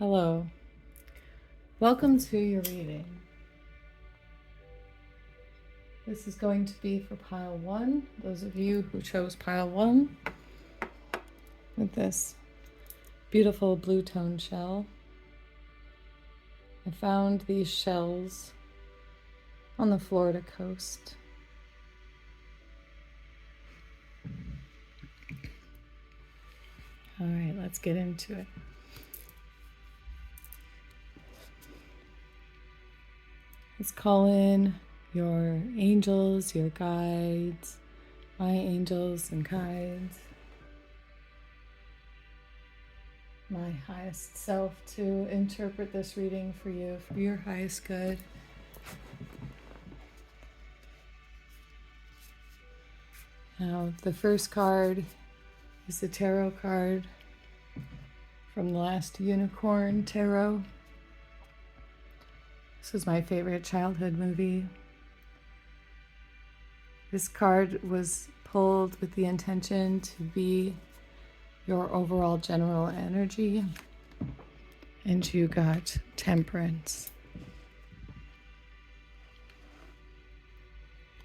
Hello. Welcome to your reading. This is going to be for pile 1, those of you who chose pile 1, with this beautiful blue tone shell. I found these shells on the Florida coast. All right, let's get into it. Let's call in your angels, your guides, my angels and guides, my highest self to interpret this reading for you for your highest good. Now, the first card is the tarot card from the last Unicorn Tarot. This was my favorite childhood movie. This card was pulled with the intention to be your overall general energy, and you got Temperance.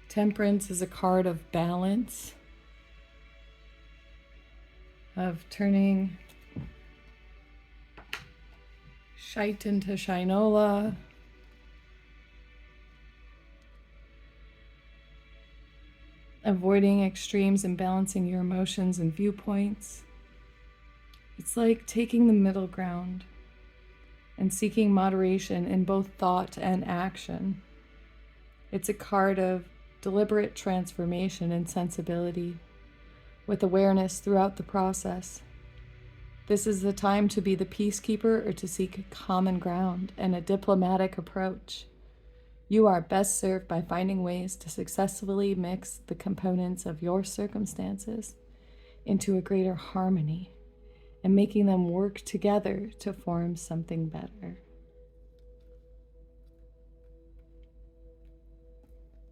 Temperance is a card of balance, of turning shite into shinola, avoiding extremes and balancing your emotions and viewpoints. It's like taking the middle ground and seeking moderation in both thought and action. It's a card of deliberate transformation and sensibility, with awareness throughout the process. This is the time to be the peacekeeper or to seek common ground and a diplomatic approach. You are best served by finding ways to successfully mix the components of your circumstances into a greater harmony and making them work together to form something better.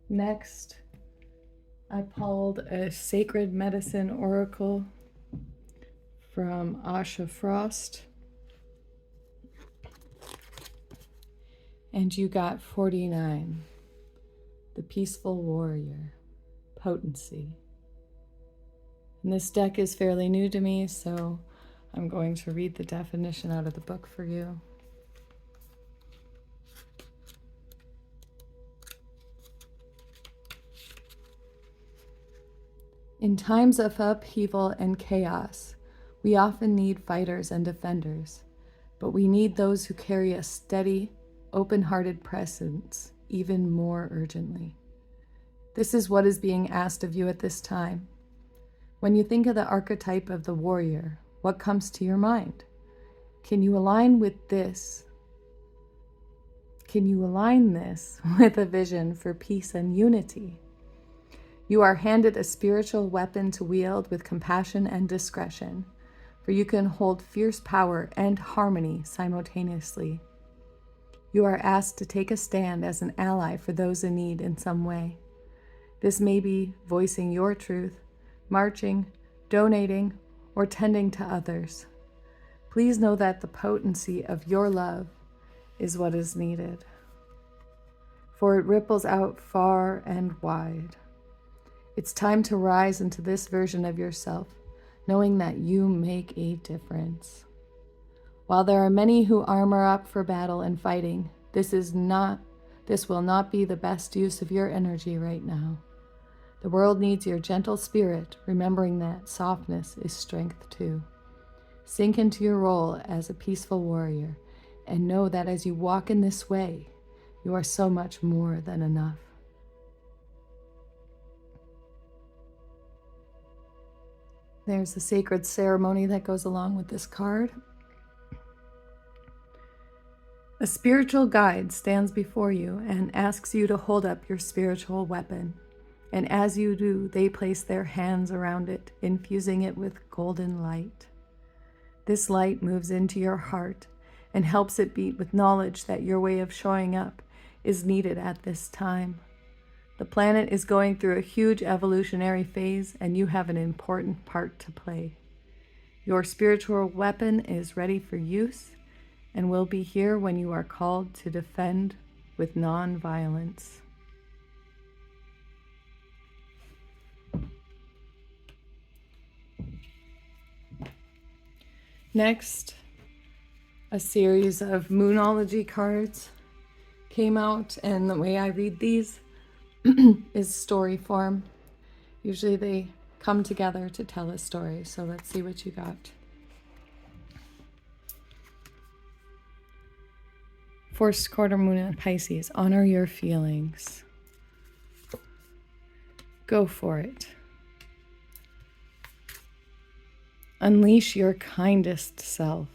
Next, I pulled a Sacred Medicine Oracle from Asha Frost. And you got 49, the Peaceful Warrior, Potency. And this deck is fairly new to me, so I'm going to read the definition out of the book for you. In times of upheaval and chaos, we often need fighters and defenders, but we need those who carry a steady, open-hearted presence even more urgently. This is what is being asked of you at this time. When you think of the archetype of the warrior, what comes to your mind? Can you align this with a vision for peace and unity? You are handed a spiritual weapon to wield with compassion and discretion, for you can hold fierce power and harmony simultaneously. You are asked to take a stand as an ally for those in need in some way. This may be voicing your truth, marching, donating, or tending to others. Please know that the potency of your love is what is needed, for it ripples out far and wide. It's time to rise into this version of yourself, knowing that you make a difference. While there are many who armor up for battle and fighting, this will not be the best use of your energy right now. The world needs your gentle spirit, remembering that softness is strength too. Sink into your role as a peaceful warrior and know that as you walk in this way, you are so much more than enough. There's a sacred ceremony that goes along with this card. A spiritual guide stands before you and asks you to hold up your spiritual weapon. And as you do, they place their hands around it, infusing it with golden light. This light moves into your heart and helps it beat with knowledge that your way of showing up is needed at this time. The planet is going through a huge evolutionary phase, and you have an important part to play. Your spiritual weapon is ready for use, and will be here when you are called to defend with non-violence. Next, a series of Moonology cards came out, and the way I read these is story form. Usually they come together to tell a story, so let's see what you got. First quarter moon in Pisces, honor your feelings. Go for it. Unleash your kindest self.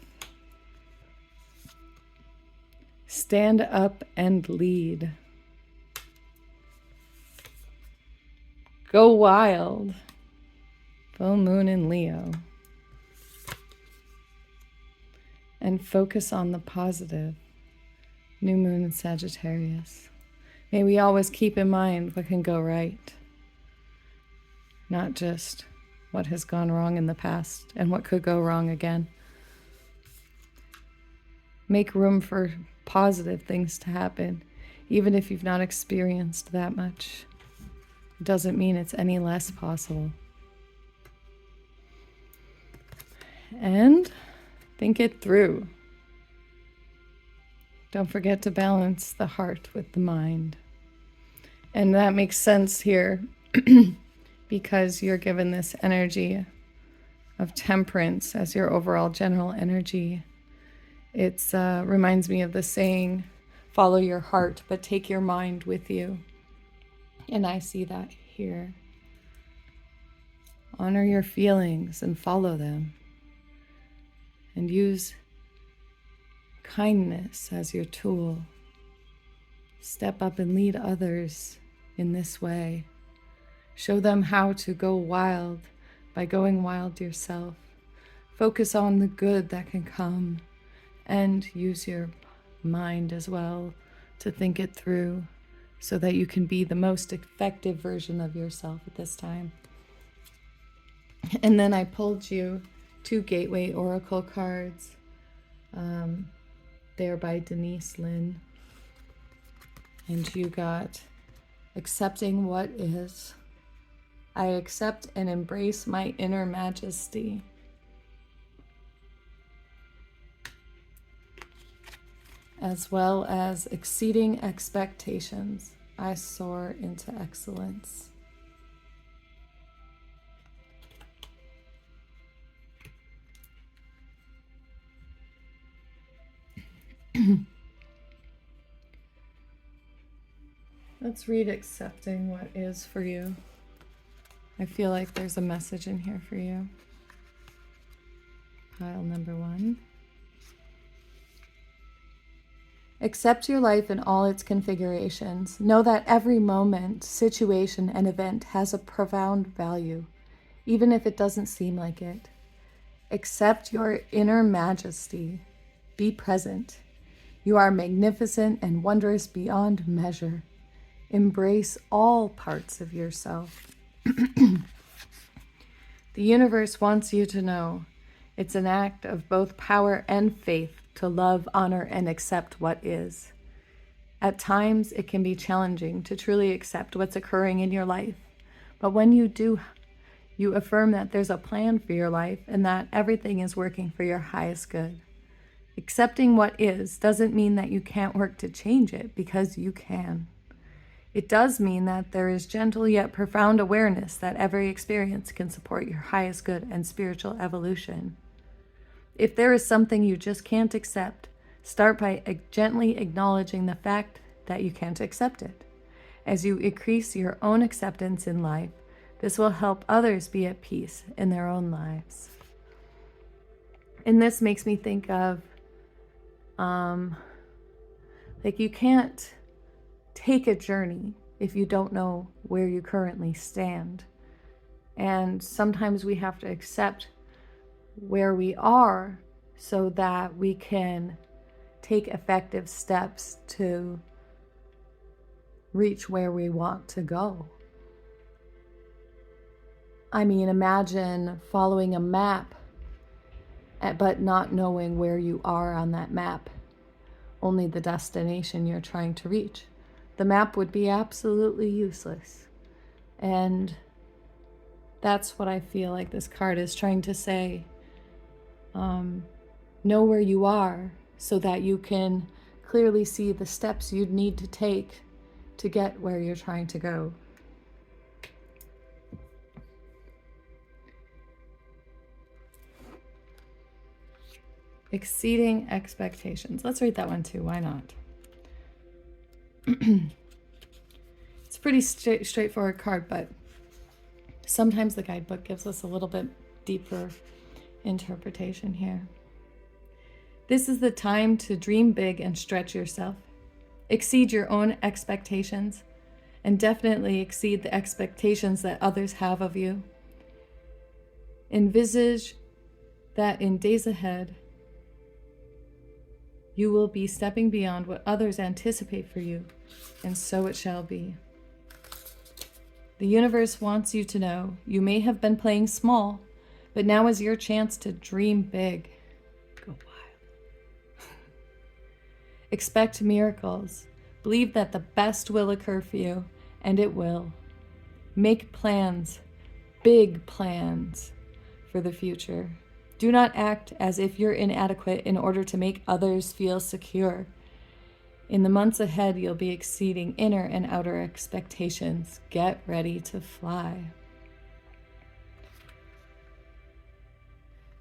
Stand up and lead. Go wild. Full moon in Leo. And focus on the positive. New moon in Sagittarius. May we always keep in mind what can go right, not just what has gone wrong in the past and what could go wrong again. Make room for positive things to happen, even if you've not experienced that much. It doesn't mean it's any less possible. And think it through. Don't forget to balance the heart with the mind. And that makes sense here because you're given this energy of temperance as your overall general energy. It reminds me of the saying, follow your heart, but take your mind with you. And I see that here. Honor your feelings and follow them. And use kindness as your tool. Step up and lead others in this way. Show them how to go wild by going wild yourself. Focus on the good that can come and use your mind as well to think it through so that you can be the most effective version of yourself at this time. And then I pulled you 2 Gateway Oracle cards. They're by Denise Lynn. And you got accepting what is. I accept and embrace my inner majesty. As well as exceeding expectations. I soar into excellence. Let's read accepting what is for you. I feel like there's a message in here for you. Pile number 1. Accept your life in all its configurations. Know that every moment, situation, and event has a profound value, even if it doesn't seem like it. Accept your inner majesty. Be present. You are magnificent and wondrous beyond measure. Embrace all parts of yourself. The universe wants you to know it's an act of both power and faith to love, honor, and accept what is. At times, it can be challenging to truly accept what's occurring in your life. But when you do, you affirm that there's a plan for your life and that everything is working for your highest good. Accepting what is doesn't mean that you can't work to change it, because you can. It does mean that there is gentle yet profound awareness that every experience can support your highest good and spiritual evolution. If there is something you just can't accept, start by gently acknowledging the fact that you can't accept it. As you increase your own acceptance in life, this will help others be at peace in their own lives. And this makes me think of, you can't take a journey if you don't know where you currently stand. And sometimes we have to accept where we are so that we can take effective steps to reach where we want to go. I mean, imagine following a map but not knowing where you are on that map, only the destination you're trying to reach. The map would be absolutely useless. And that's what I feel like this card is trying to say. Know where you are so that you can clearly see the steps you'd need to take to get where you're trying to go. Exceeding expectations. Let's read that one too. Why not? It's a pretty straightforward card, but sometimes the guidebook gives us a little bit deeper interpretation here. This is the time to dream big and stretch yourself. Exceed your own expectations, and definitely exceed the expectations that others have of you. Envisage that in days ahead, you will be stepping beyond what others anticipate for you, and so it shall be. The universe wants you to know you may have been playing small, but now is your chance to dream big. Go wild. Expect miracles. Believe that the best will occur for you, and it will. Make plans, big plans for the future. Do not act as if you're inadequate in order to make others feel secure. In the months ahead, you'll be exceeding inner and outer expectations. Get ready to fly.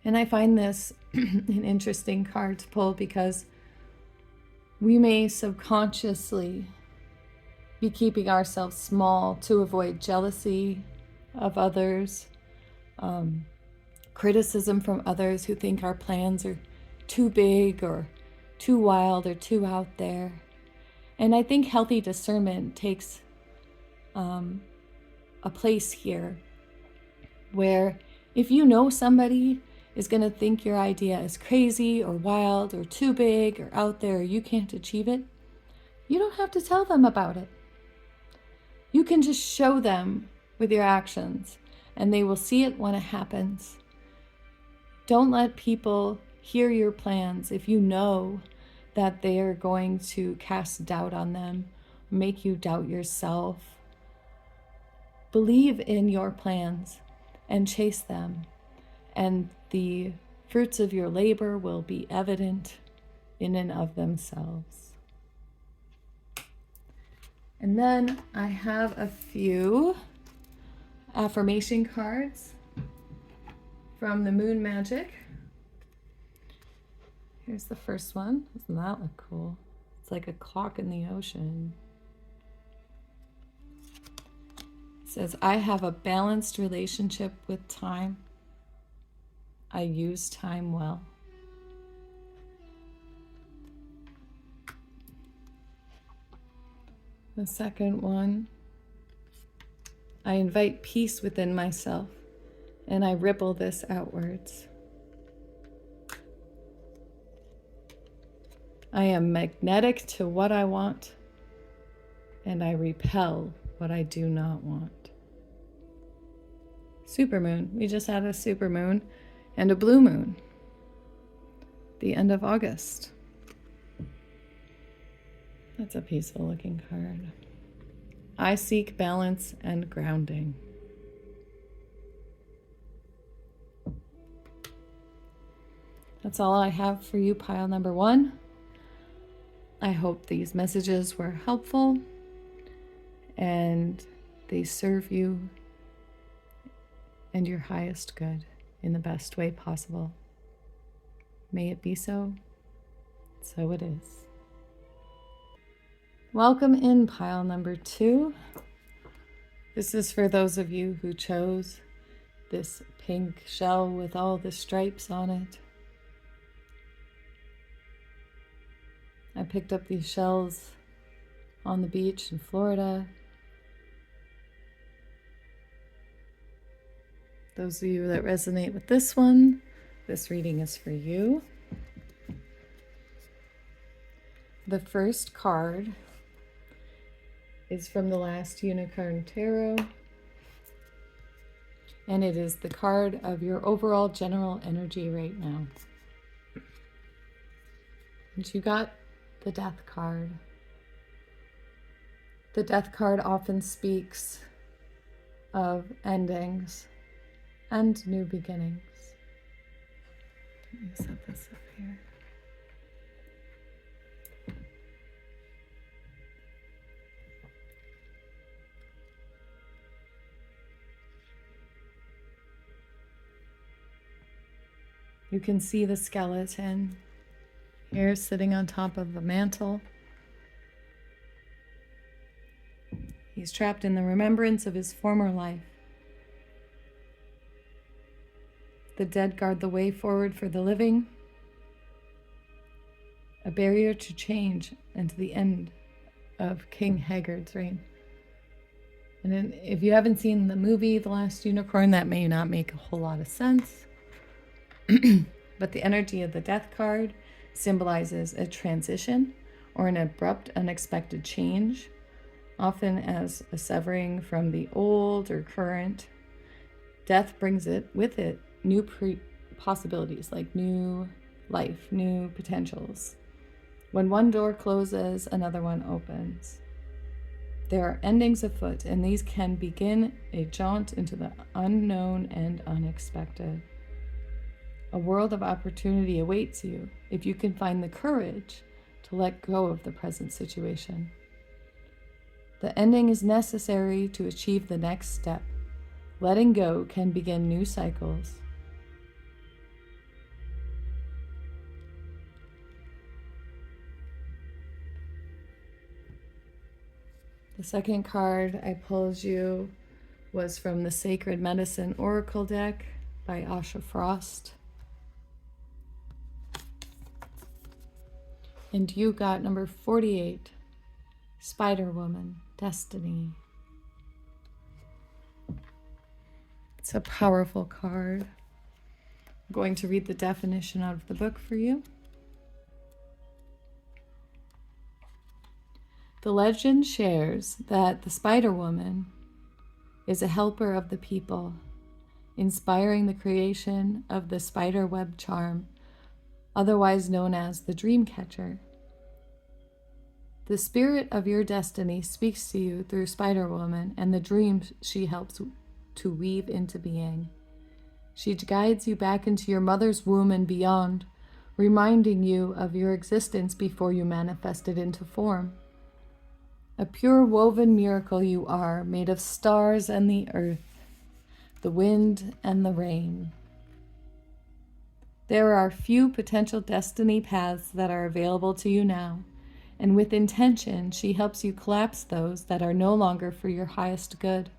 And I find this an interesting card to pull because we may subconsciously be keeping ourselves small to avoid jealousy of others, criticism from others who think our plans are too big or too wild or too out there. And I think healthy discernment takes a place here where if you know somebody is going to think your idea is crazy or wild or too big or out there, or you can't achieve it, you don't have to tell them about it. You can just show them with your actions, and they will see it when it happens. Don't let people hear your plans if you know that they are going to cast doubt on them, make you doubt yourself. Believe in your plans and chase them, and the fruits of your labor will be evident in and of themselves. And then I have a few affirmation cards from the Moon Magic. Here's the first one. Doesn't that look cool? It's like a clock in the ocean. It says, I have a balanced relationship with time. I use time well. The second one, I invite peace within myself, and I ripple this outwards. I am magnetic to what I want, and I repel what I do not want. Supermoon. We just had a supermoon and a blue moon. The end of August. That's a peaceful looking card. I seek balance and grounding. That's all I have for you, pile number 1. I hope these messages were helpful and they serve you and your highest good in the best way possible. May it be so. So it is. Welcome in pile number 2. This is for those of you who chose this pink shell with all the stripes on it. I picked up these shells on the beach in Florida. Those of you that resonate with this one, this reading is for you. The first card is from the last Unicorn Tarot, and it is the card of your overall general energy right now. And you got the Death card. The Death card often speaks of endings and new beginnings. Let me set this up here. You can see the skeleton here sitting on top of a mantle. He's trapped in the remembrance of his former life. The dead guard the way forward for the living, a barrier to change and to the end of King Haggard's reign. And then, if you haven't seen the movie The Last Unicorn, that may not make a whole lot of sense. But the energy of the Death card symbolizes a transition or an abrupt, unexpected change, often as a severing from the old or current. Death brings it with it new possibilities, like new life, new potentials. When one door closes, another one opens. There are endings afoot, and these can begin a jaunt into the unknown and unexpected. A world of opportunity awaits you if you can find the courage to let go of the present situation. The ending is necessary to achieve the next step. Letting go can begin new cycles. The second card I pulled you was from the Sacred Medicine Oracle deck by Asha Frost. And you got number 48, Spider Woman, Destiny. It's a powerful card. I'm going to read the definition out of the book for you. The legend shares that the Spider Woman is a helper of the people, inspiring the creation of the spider web charm, otherwise known as the dream catcher. The spirit of your destiny speaks to you through Spider Woman and the dreams she helps to weave into being. She guides you back into your mother's womb and beyond, reminding you of your existence before you manifested into form. A pure woven miracle you are, made of stars and the earth, the wind and the rain. There are few potential destiny paths that are available to you now, and with intention, she helps you collapse those that are no longer for your highest good.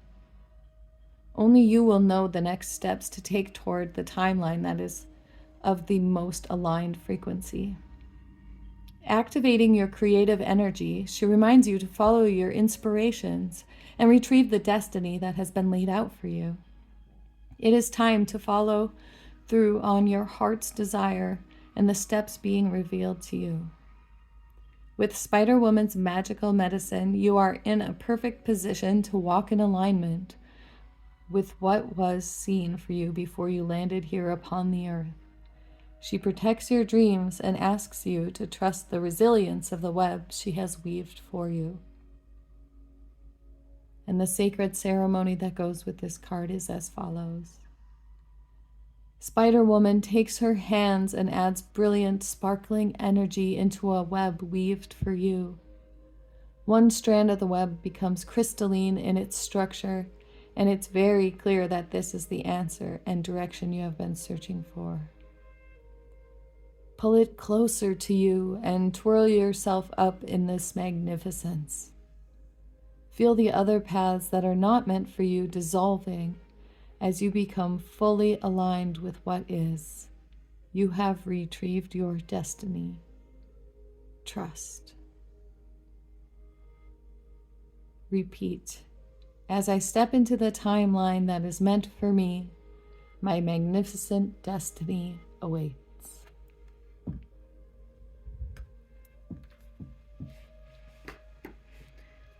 Only you will know the next steps to take toward the timeline that is of the most aligned frequency. Activating your creative energy, she reminds you to follow your inspirations and retrieve the destiny that has been laid out for you. It is time to follow through on your heart's desire and the steps being revealed to you. With Spider Woman's magical medicine, you are in a perfect position to walk in alignment with what was seen for you before you landed here upon the earth. She protects your dreams and asks you to trust the resilience of the web she has weaved for you. And the sacred ceremony that goes with this card is as follows. Spider Woman takes her hands and adds brilliant, sparkling energy into a web weaved for you. One strand of the web becomes crystalline in its structure, and it's very clear that this is the answer and direction you have been searching for. Pull it closer to you and twirl yourself up in this magnificence. Feel the other paths that are not meant for you dissolving as you become fully aligned with what is. You have retrieved your destiny. Trust. Repeat. As I step into the timeline that is meant for me, my magnificent destiny awaits.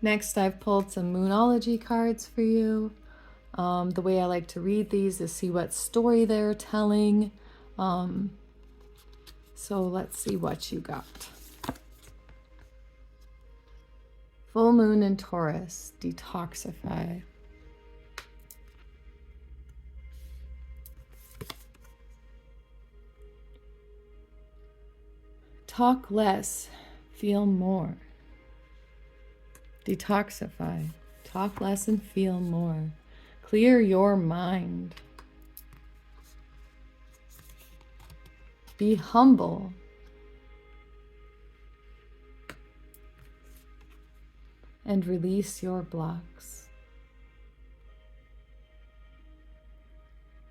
Next, I've pulled some Moonology cards for you. The way I like to read these is see what story they're telling. So let's see what you got. Full moon in Taurus, detoxify. Talk less, feel more. Detoxify. Talk less and feel more. Clear your mind. Be humble. And release your blocks.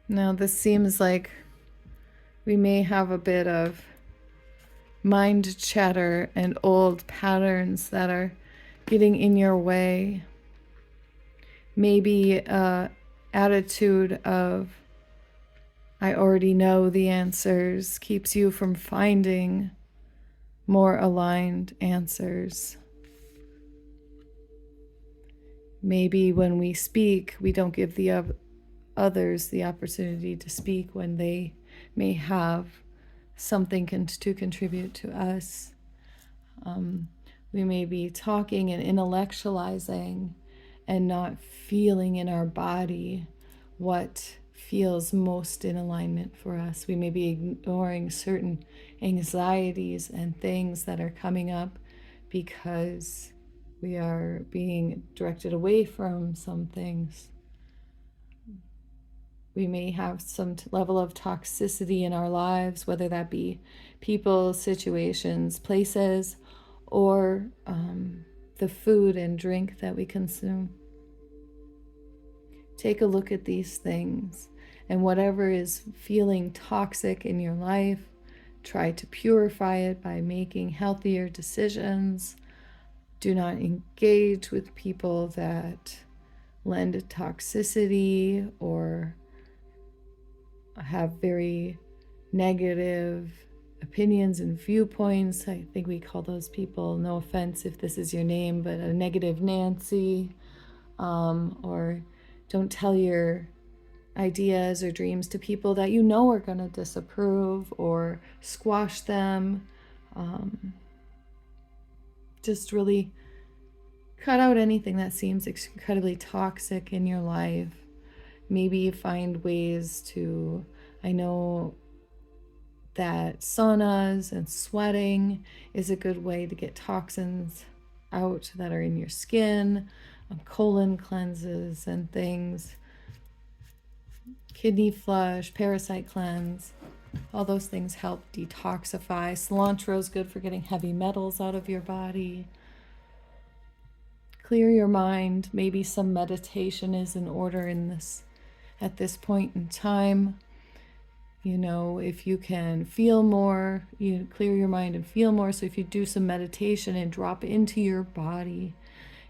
Now, this seems like we may have a bit of mind chatter and old patterns that are getting in your way. Maybe an attitude of, I already know the answers, keeps you from finding more aligned answers. Maybe when we speak, we don't give the others the opportunity to speak when they may have something to contribute to us. We may be talking and intellectualizing and not feeling in our body what feels most in alignment for us. We may be ignoring certain anxieties and things that are coming up because we are being directed away from some things. We may have some level of toxicity in our lives, whether that be people, situations, places, or the food and drink that we consume. Take a look at these things, and whatever is feeling toxic in your life, try to purify it by making healthier decisions. Do not engage with people that lend toxicity or have very negative opinions and viewpoints. I think we call those people, no offense if this is your name, but a negative Nancy, or don't tell your ideas or dreams to people that you know are going to disapprove or squash them. Just really cut out anything that seems incredibly toxic in your life. Maybe find ways to, I know that saunas and sweating is a good way to get toxins out that are in your skin, colon cleanses and things, kidney flush, parasite cleanse. All those things help detoxify. Cilantro is good for getting heavy metals out of your body. Clear your mind. Maybe some meditation is in order at this point in time. You know, if you can feel more, you clear your mind and feel more. So if you do some meditation and drop into your body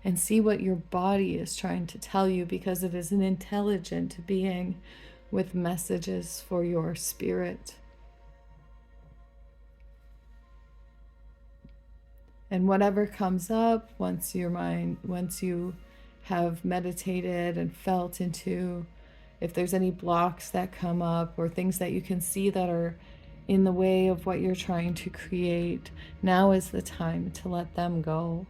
and see what your body is trying to tell you, because it is an intelligent being with messages for your spirit. And whatever comes up, once you have meditated and felt into, if there's any blocks that come up or things that you can see that are in the way of what you're trying to create, now is the time to let them go.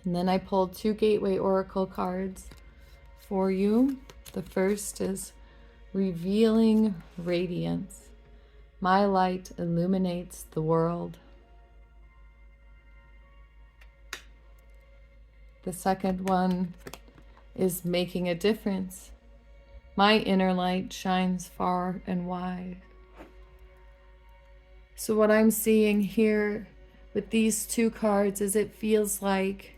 And then I pulled 2 Gateway Oracle cards for you. The first is Revealing Radiance. My light illuminates the world. The second one is Making a Difference. My inner light shines far and wide. So what I'm seeing here with these 2 cards is it feels like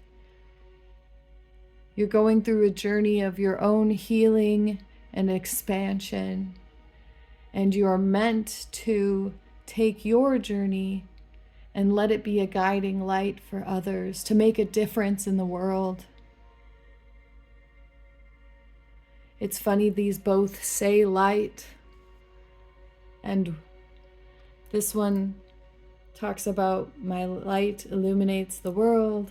you're going through a journey of your own healing and expansion. And you're meant to take your journey and let it be a guiding light for others, to make a difference in the world. It's funny, these both say light. And this one talks about my light illuminates the world.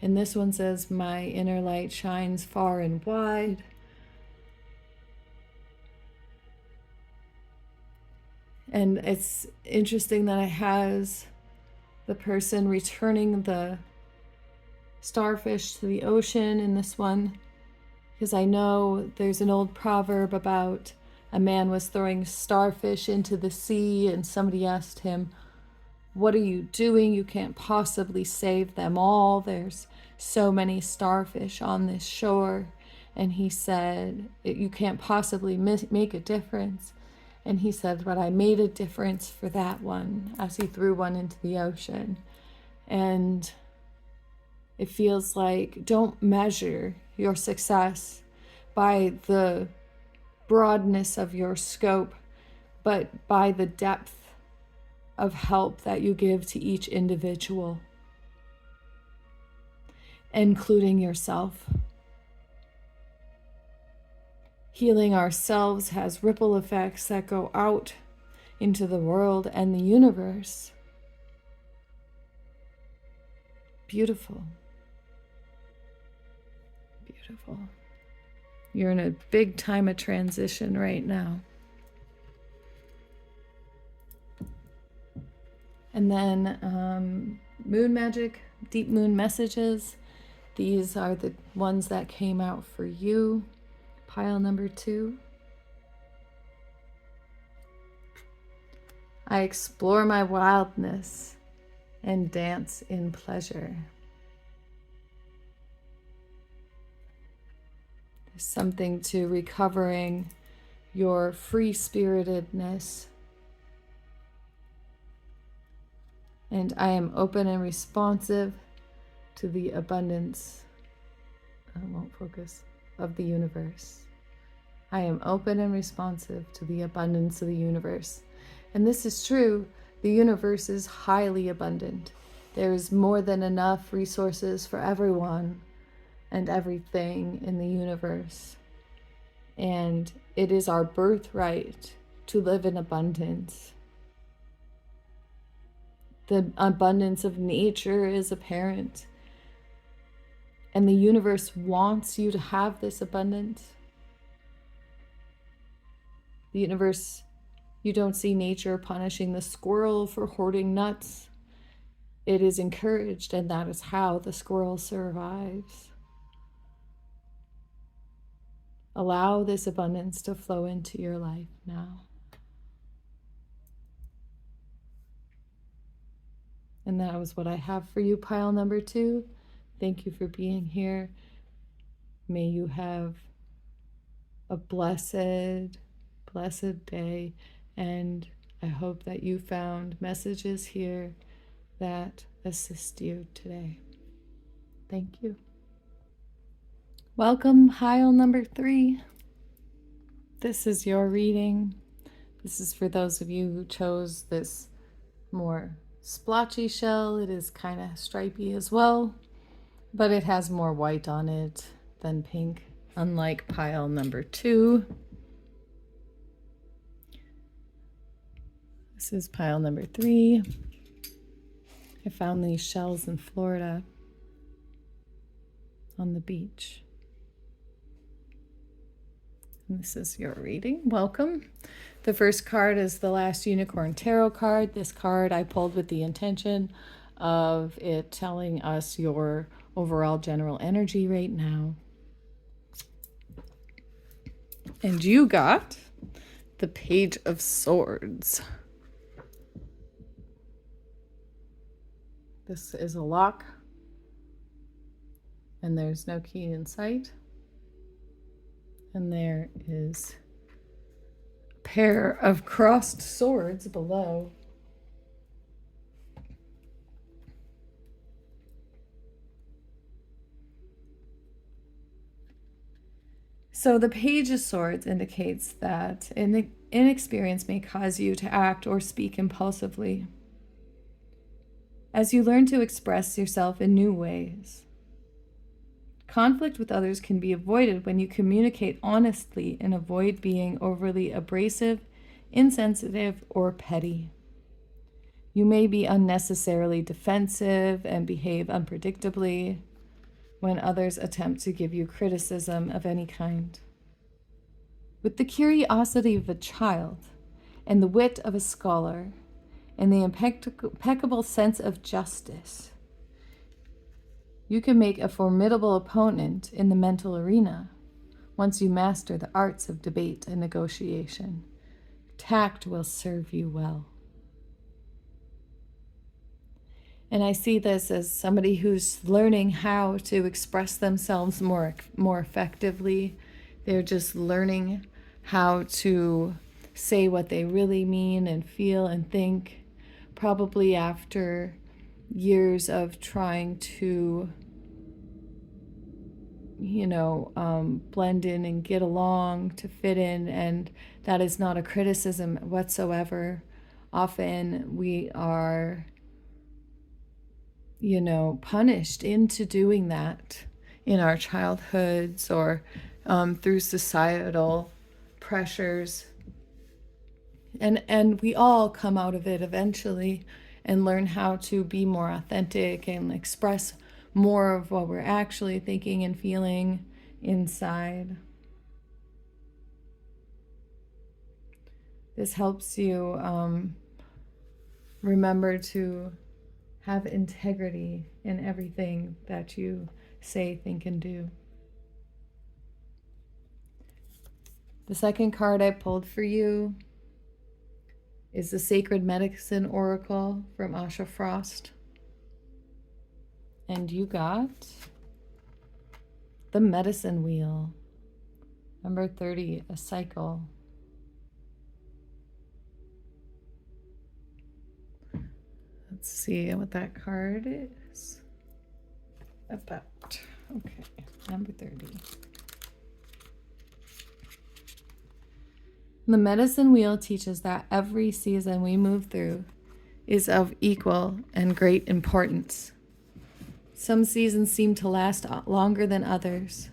And this one says my inner light shines far and wide. And it's interesting that it has the person returning the starfish to the ocean in this one, because I know there's an old proverb about a man was throwing starfish into the sea and somebody asked him, "What are you doing? You can't possibly save them all. There's so many starfish on this shore." And he said, "You can't possibly make a difference." And he said, "But I made a difference for that one," as he threw one into the ocean. And it feels like, don't measure your success by the broadness of your scope, but by the depth of help that you give to each individual, including yourself. Healing ourselves has ripple effects that go out into the world and the universe. Beautiful. Beautiful. You're in a big time of transition right now. And then moon magic, deep moon messages. These are the ones that came out for you. Pile number 2. I explore my wildness and dance in pleasure. There's something to recovering your free-spiritedness. And I am open and responsive to the abundance, I won't focus, of the universe. I am open and responsive to the abundance of the universe. And this is true. The universe is highly abundant. There is more than enough resources for everyone and everything in the universe. And it is our birthright to live in abundance. The abundance of nature is apparent. And the universe wants you to have this abundance. The universe, you don't see nature punishing the squirrel for hoarding nuts. It is encouraged, and that is how the squirrel survives. Allow this abundance to flow into your life now. And that was what I have for you, pile number 2. Thank you for being here. May you have a blessed day, and I hope that you found messages here that assist you today. Thank you. Welcome, pile number 3. This is your reading. This is for those of you who chose this more splotchy shell. It is kind of stripy as well, but it has more white on it than pink, unlike pile number 2. This is pile number 3. I found these shells in Florida on the beach. And this is your reading. Welcome. The first card is the Last Unicorn Tarot card. This card I pulled with the intention of it telling us your overall general energy right now. And you got the Page of Swords. This is a lock, and there's no key in sight. And there is a pair of crossed swords below. So the Page of Swords indicates that inexperience may cause you to act or speak impulsively as you learn to express yourself in new ways. Conflict with others can be avoided when you communicate honestly and avoid being overly abrasive, insensitive, or petty. You may be unnecessarily defensive and behave unpredictably when others attempt to give you criticism of any kind. With the curiosity of a child and the wit of a scholar, and the impeccable sense of justice. You can make a formidable opponent in the mental arena once you master the arts of debate and negotiation. Tact will serve you well. And I see this as somebody who's learning how to express themselves more effectively. They're just learning how to say what they really mean and feel and think, probably after years of trying to, blend in and get along to fit in. And that is not a criticism whatsoever. Often we are punished into doing that in our childhoods or through societal pressures. And we all come out of it eventually and learn how to be more authentic and express more of what we're actually thinking and feeling inside. This helps you remember to have integrity in everything that you say, think, and do. The second card I pulled for you is the Sacred Medicine Oracle from Asha Frost. And you got the Medicine Wheel. Number 30, a cycle. Let's see what that card is about. Okay, number 30. The Medicine Wheel teaches that every season we move through is of equal and great importance. Some seasons seem to last longer than others,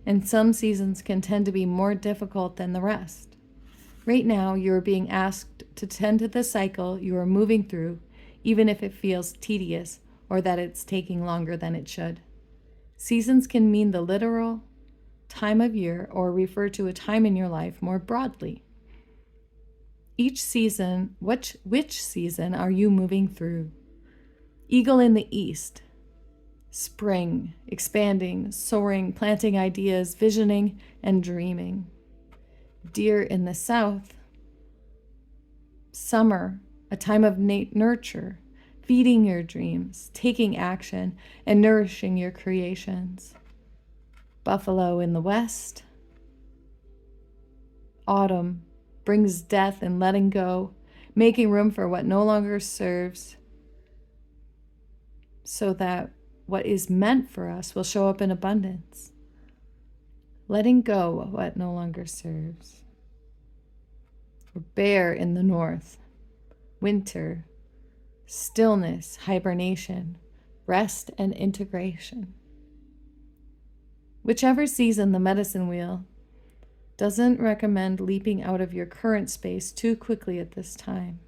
and some seasons can tend to be more difficult than the rest. Right now, you are being asked to tend to the cycle you are moving through, even if it feels tedious or that it's taking longer than it should. Seasons can mean the literal time of year or refer to a time in your life more broadly. Each season, which season are you moving through? Eagle in the east, spring, expanding, soaring, planting ideas, visioning, and dreaming. Deer in the south, summer, a time of nurture, feeding your dreams, taking action, and nourishing your creations. Buffalo in the west, autumn, brings death and letting go, making room for what no longer serves, so that what is meant for us will show up in abundance. Letting go of what no longer serves. Bear in the north, winter, stillness, hibernation, rest, and integration. Whichever season the medicine wheel doesn't recommend leaping out of your current space too quickly at this time,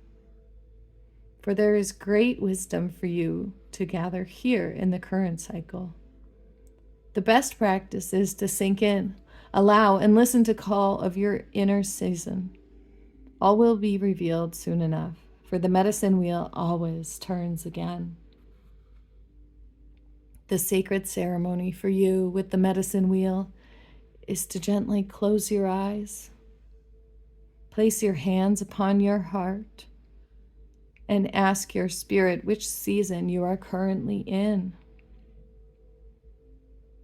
for there is great wisdom for you to gather here in the current cycle. The best practice is to sink in, allow, and listen to call of your inner season. All will be revealed soon enough, for the medicine wheel always turns again. The sacred ceremony for you with the medicine wheel is to gently close your eyes, place your hands upon your heart, and ask your spirit which season you are currently in.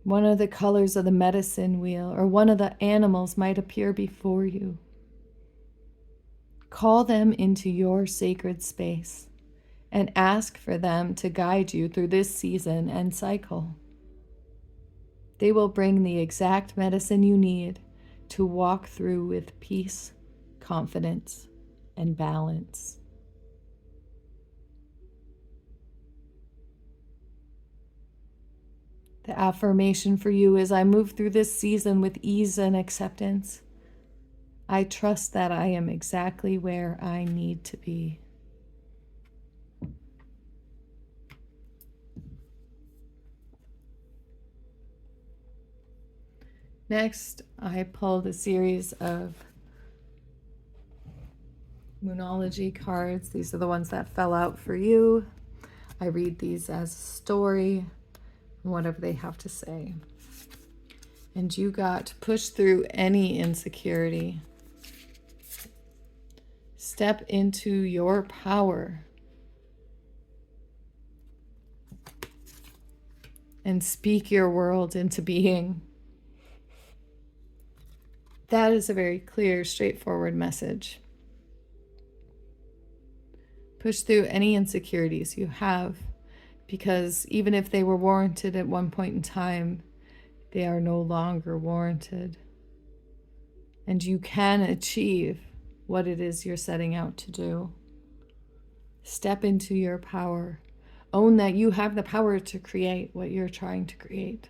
One of the colors of the medicine wheel or one of the animals might appear before you. Call them into your sacred space and ask for them to guide you through this season and cycle. They will bring the exact medicine you need to walk through with peace, confidence, and balance. The affirmation for you is, I move through this season with ease and acceptance. I trust that I am exactly where I need to be. Next, I pulled a series of Moonology cards. These are the ones that fell out for you. I read these as a story, whatever they have to say. And you got to push through any insecurity. Step into your power. And speak your world into being. That is a very clear, straightforward message. Push through any insecurities you have, because even if they were warranted at one point in time, they are no longer warranted. And you can achieve what it is you're setting out to do. Step into your power. Own that you have the power to create what you're trying to create.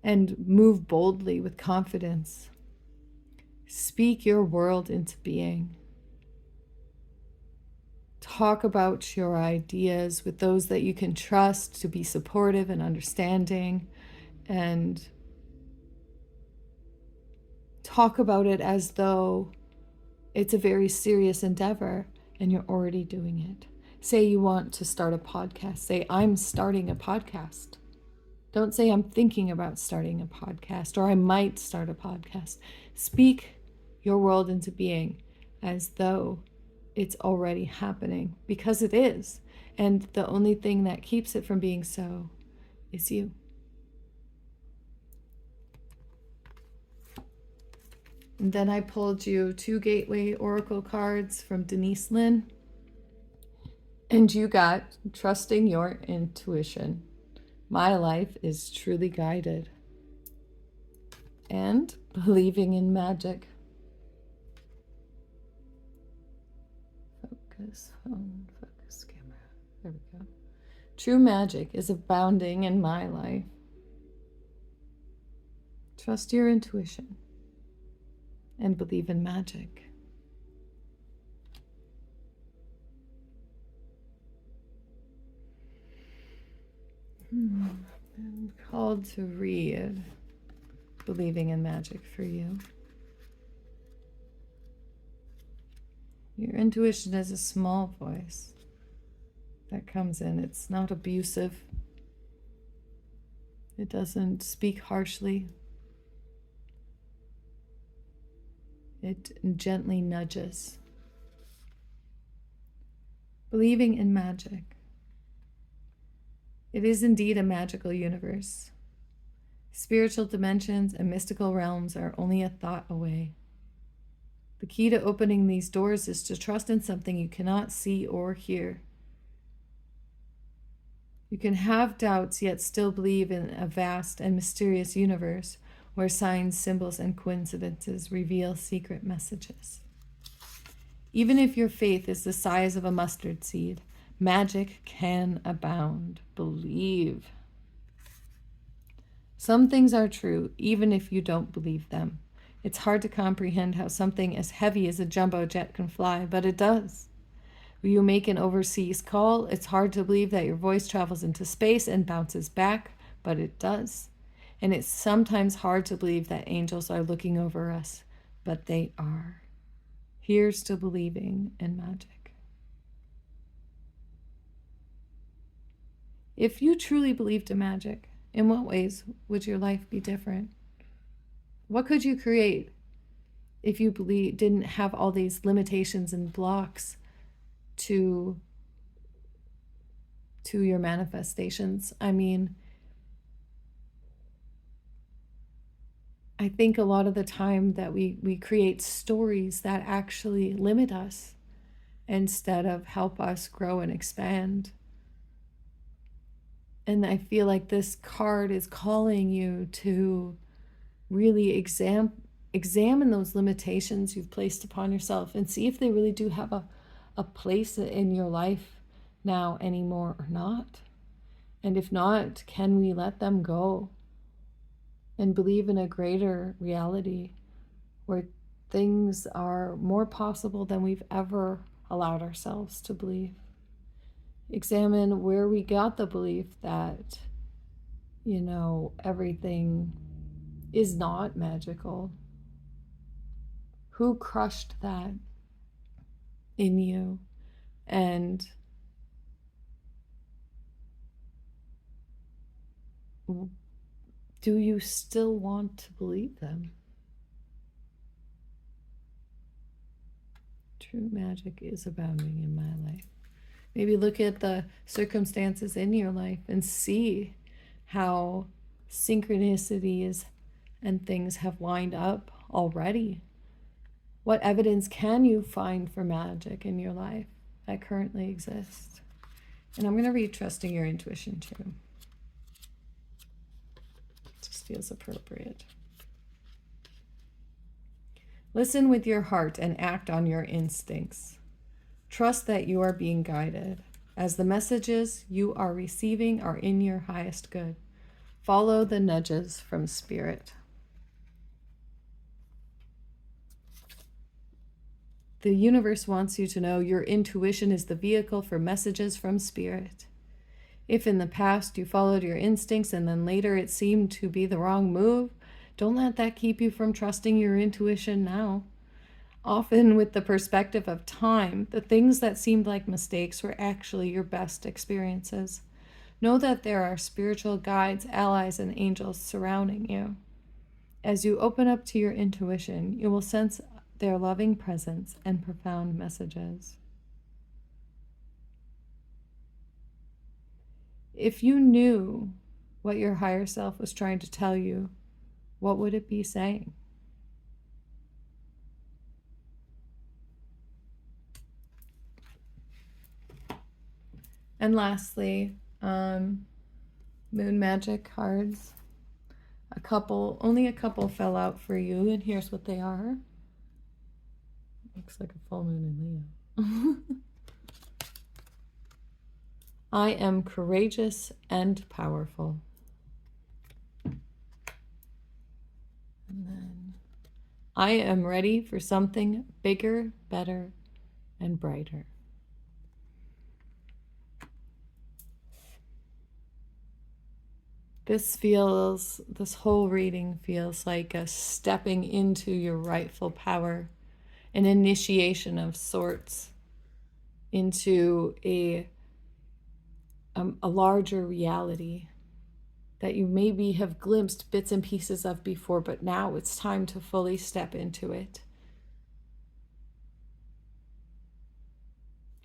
And move boldly with confidence. Speak your world into being. Talk about your ideas with those that you can trust to be supportive and understanding, and talk about it as though it's a very serious endeavor and you're already doing it. Say you want to start a podcast. Say, I'm starting a podcast. Don't say, I'm thinking about starting a podcast, or I might start a podcast. Speak your world into being as though it's already happening, because it is. And the only thing that keeps it from being so is you. And then I pulled you 2 Gateway Oracle cards from Denise Lynn. And you got trusting your intuition. My life is truly guided. And believing in magic. Focus, phone, focus, camera. There we go. True magic is abounding in my life. Trust your intuition and believe in magic. I'm called to read Believing in Magic for you. Your intuition is a small voice that comes in. It's not abusive. It doesn't speak harshly. It gently nudges. Believing in magic. It is indeed a magical universe. Spiritual dimensions and mystical realms are only a thought away. The key to opening these doors is to trust in something you cannot see or hear. You can have doubts, yet still believe in a vast and mysterious universe where signs, symbols, and coincidences reveal secret messages. Even if your faith is the size of a mustard seed, magic can abound. Believe. Some things are true, even if you don't believe them. It's hard to comprehend how something as heavy as a jumbo jet can fly, but it does. When you make an overseas call, it's hard to believe that your voice travels into space and bounces back, but it does. And it's sometimes hard to believe that angels are looking over us, but they are. Here's to believing in magic. If you truly believed in magic, in what ways would your life be different? What could you create if you didn't have all these limitations and blocks to your manifestations? I mean, I think a lot of the time that we create stories that actually limit us instead of help us grow and expand. And I feel like this card is calling you to really examine those limitations you've placed upon yourself and see if they really do have a place in your life now anymore or not. And if not, can we let them go and believe in a greater reality where things are more possible than we've ever allowed ourselves to believe? Examine where we got the belief that, everything is not magical. Who crushed that? in you. And do you still want to believe them? True magic is abounding in my life. Maybe look at the circumstances in your life and see how synchronicities and things have lined up already. What evidence can you find for magic in your life that currently exists? And I'm going to read Trusting Your Intuition too. It just feels appropriate. Listen with your heart and act on your instincts. Trust that you are being guided, as the messages you are receiving are in your highest good. Follow the nudges from Spirit. The universe wants you to know your intuition is the vehicle for messages from Spirit. If in the past you followed your instincts and then later it seemed to be the wrong move, don't let that keep you from trusting your intuition now. Often, with the perspective of time, the things that seemed like mistakes were actually your best experiences. Know that there are spiritual guides, allies, and angels surrounding you. As you open up to your intuition, you will sense their loving presence and profound messages. If you knew what your higher self was trying to tell you, what would it be saying? And lastly, moon magic cards. Only a couple fell out for you, and here's what they are. Looks like a full moon in Leo. I am courageous and powerful. And then I am ready for something bigger, better, and brighter. This whole reading feels like a stepping into your rightful power, an initiation of sorts into a larger reality that you maybe have glimpsed bits and pieces of before, but now it's time to fully step into it.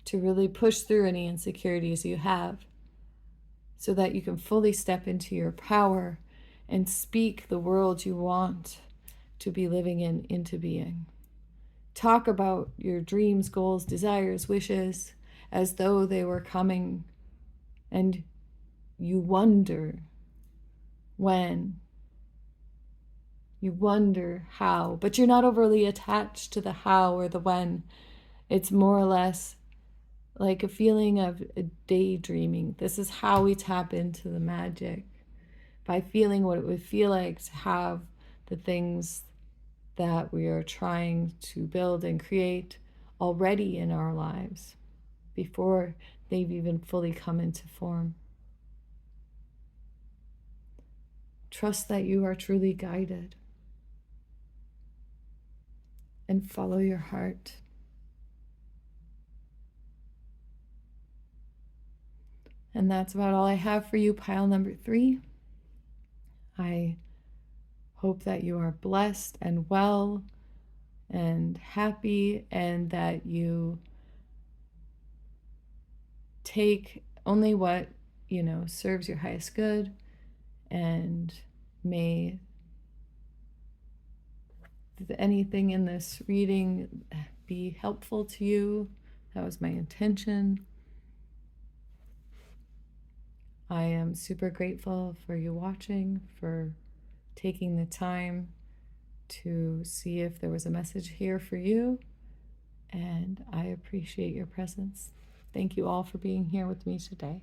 To really push through any insecurities you have so that you can fully step into your power and speak the world you want to be living in into being. Talk about your dreams, goals, desires, wishes as though they were coming, and you wonder when, you wonder how, but you're not overly attached to the how or the when. It's more or less like a feeling of daydreaming. This is how we tap into the magic, by feeling what it would feel like to have the things that we are trying to build and create already in our lives before they've even fully come into form. Trust that you are truly guided and follow your heart. And that's about all I have for you, pile number 3. I hope that you are blessed and well and happy, and that you take only what, serves your highest good, and may anything in this reading be helpful to you. That was my intention. I am super grateful for you watching, for taking the time to see if there was a message here for you, and I appreciate your presence. Thank you all for being here with me today.